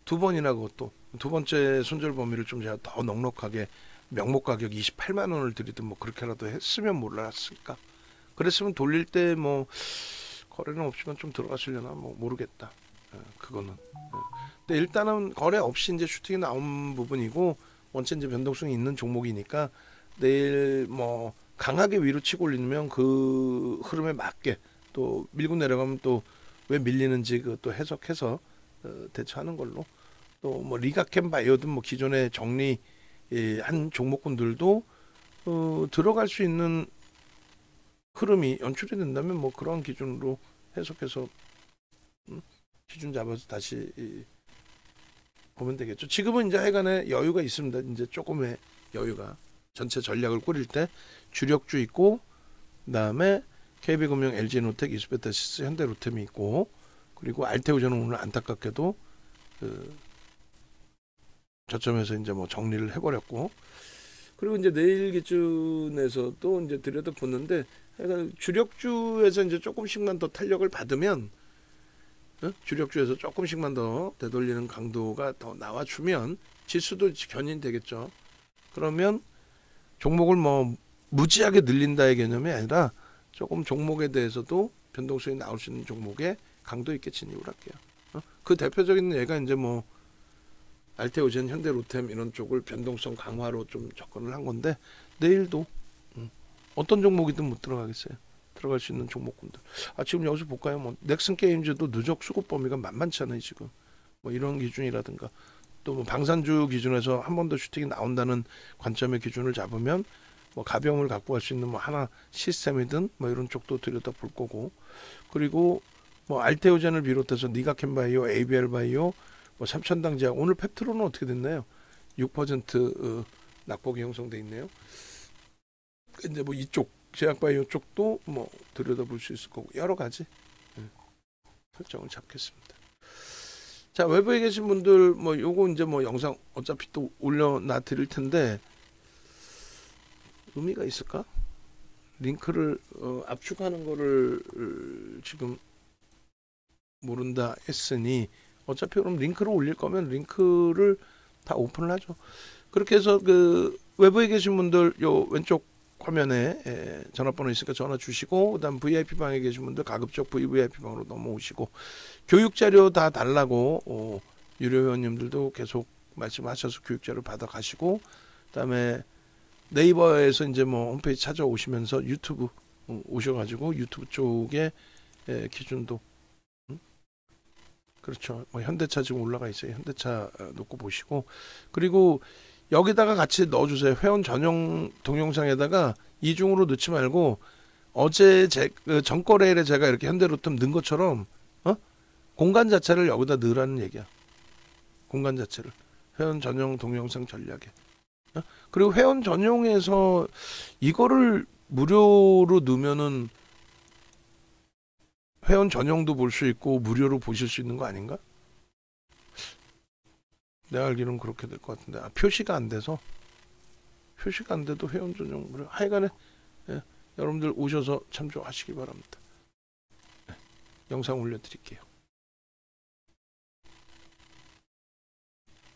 두 번이나, 그것도 두 번째 손절 범위를 좀 제가 더 넉넉하게 명목 가격 28만 원을 드리든 뭐 그렇게라도 했으면 몰랐을까. 그랬으면 돌릴 때 뭐 거래는 없지만 좀 들어갔으려나 뭐 모르겠다. 그거는. 근데 일단은 거래 없이 이제 슈팅이 나온 부분이고, 원체 이제 변동성이 있는 종목이니까 내일 뭐 강하게 위로 치고 올리면 그 흐름에 맞게 또 밀고 내려가면 또 왜 밀리는지 그것도 해석해서 대처하는 걸로. 또 뭐 리가캠 바이오든 뭐 기존에 정리 한 종목군들도 들어갈 수 있는 흐름이 연출이 된다면 뭐 그런 기준으로 해석해서 기준 잡아서 다시 보면 되겠죠. 지금은 이제 하여간에 여유가 있습니다. 이제 조금의 여유가, 전체 전략을 꾸릴 때 주력주 있고, 그다음에 KB금융, LG노텍, 이스페타시스, 현대로템이 있고, 그리고 알테오전은 오늘 안타깝게도 저점에서 이제 뭐 정리를 해버렸고, 그리고 이제 내일 기준에서도 이제 들여다 보는데, 주력주에서 이제 조금씩만 더 탄력을 받으면, 주력주에서 조금씩만 더 되돌리는 강도가 더 나와주면 지수도 견인되겠죠. 그러면 종목을 뭐 무지하게 늘린다의 개념이 아니라 조금 종목에 대해서도 변동성이 나올 수 있는 종목에 강도 있게 진입을 할게요. 그 대표적인 예가 이제 뭐 알테오젠, 현대로템 이런 쪽을 변동성 강화로 좀 접근을 한 건데, 내일도 어떤 종목이든 못 들어가겠어요. 들어갈 수 있는 종목군들. 지금 여기서 볼까요? 뭐 넥슨 게임즈도 누적 수급 범위가 만만치 않아요 지금. 뭐 이런 기준이라든가, 또 뭐 방산주 기준에서 한 번 더 슈팅이 나온다는 관점의 기준을 잡으면 뭐 가벼움을 갖고 갈 수 있는 뭐 하나 시스템이든 뭐 이런 쪽도 들여다 볼 거고, 그리고 뭐 알테오젠을 비롯해서 니가캠바이오, ABL바이오, 뭐 삼천당 제약, 오늘 펩트로는 어떻게 됐나요? 6% 낙폭이 형성돼 있네요. 이제 뭐 이쪽 제약바이오 쪽도 뭐 들여다볼 수 있을 거고, 여러 가지 설정을 잡겠습니다. 자, 외부에 계신 분들 뭐 요거 이제 뭐 영상 어차피 또 올려놔 드릴 텐데 의미가 있을까? 링크를 압축하는 거를 지금 모른다 했으니, 어차피 그럼 링크를 올릴 거면 링크를 다 오픈을 하죠. 그렇게 해서 그 외부에 계신 분들 요 왼쪽 화면에 전화번호 있으니까 전화 주시고, 그다음 VIP 방에 계신 분들 가급적 VVIP 방으로 넘어오시고, 교육 자료 다 달라고 유료 회원님들도 계속 말씀하셔서 교육 자료 받아 가시고, 그다음에 네이버에서 이제 뭐 홈페이지 찾아오시면서 유튜브 오셔가지고 유튜브 쪽에 기준도 그렇죠. 뭐 현대차 지금 올라가 있어요. 현대차 놓고 보시고, 그리고 여기다가 같이 넣어주세요. 회원 전용 동영상에다가 이중으로 넣지 말고 어제 그 전거래일에 제가 이렇게 현대로템 넣은 것처럼 공간 자체를 여기다 넣으라는 얘기야. 공간 자체를 회원 전용 동영상 전략에. 그리고 회원 전용에서 이거를 무료로 넣으면은 회원 전용도 볼 수 있고 무료로 보실 수 있는 거 아닌가? 내가 알기로는 그렇게 될 것 같은데 표시가 안 돼서 표시가 안 돼도 회원 전용 무료. 하여간에 여러분들 오셔서 참조하시기 바랍니다. 영상 올려드릴게요.